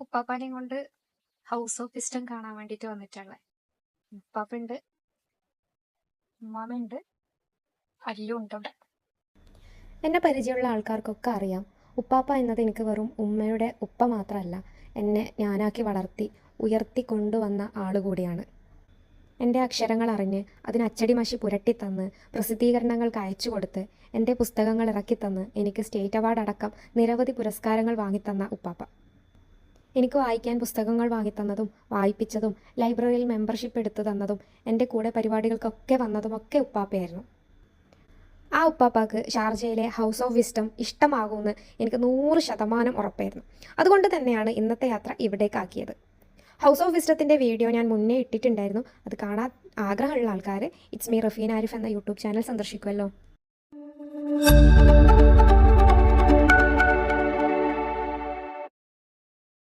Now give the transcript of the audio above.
ഉപ്പാപ്പാനെയും കൊണ്ട് house of wisdom കാണാൻ വേണ്ടിട്ട് വന്നിട്ടുള്ളത്. ഉപ്പാപ്പുണ്ട്, ഉമ്മാമയുണ്ട്, അല്ലും ഉണ്ട് അവിടെ. എന്നെ പരിചയമുള്ള ആൾക്കാർക്കൊക്കെ അറിയാം, ഉപ്പാപ്പ എന്നത് എനിക്ക് വെറും ഉമ്മയുടെ ഉപ്പ മാത്രമല്ല, എന്നെ ഞാനാക്കി വളർത്തി ഉയർത്തി കൊണ്ടുവന്ന ആൾ കൂടിയാണ്. എൻ്റെ അക്ഷരങ്ങൾ അറിഞ്ഞ് അതിന് അച്ചടി മഷി പുരട്ടിത്തന്ന് പ്രസിദ്ധീകരണങ്ങൾക്ക് അയച്ചു കൊടുത്ത് എൻ്റെ പുസ്തകങ്ങൾ ഇറക്കിത്തന്ന് എനിക്ക് സ്റ്റേറ്റ് അവാർഡ് അടക്കം നിരവധി പുരസ്കാരങ്ങൾ വാങ്ങിത്തന്ന ഉപ്പാപ്പ. എനിക്ക് വായിക്കാൻ പുസ്തകങ്ങൾ വാങ്ങിത്തന്നതും വായിപ്പിച്ചതും ലൈബ്രറിയിൽ മെമ്പർഷിപ്പ് എടുത്തു തന്നതും എൻ്റെ കൂടെ പരിപാടികൾക്കൊക്കെ വന്നതുമൊക്കെ ഉപ്പാപ്പയായിരുന്നു. ആ ഉപ്പാപ്പാക്ക് ഷാർജയിലെ ഹൗസ് ഓഫ് വിസ്റ്റം ഇഷ്ടമാകുമെന്ന് എനിക്ക് 100% ഉറപ്പായിരുന്നു. അതുകൊണ്ട് തന്നെയാണ് ഇന്നത്തെ യാത്ര ഇവിടേക്കാക്കിയത്. ഹൗസ് ഓഫ് വിസ്റ്റത്തിൻ്റെ വീഡിയോ ഞാൻ മുന്നേ ഇട്ടിട്ടുണ്ടായിരുന്നു. അത് കാണാൻ ആഗ്രഹമുള്ള ആൾക്കാർ ഇറ്റ്സ് മീ റഫീൻ ആരിഫ് എന്ന യൂട്യൂബ് ചാനൽ സന്ദർശിക്കുമല്ലോ.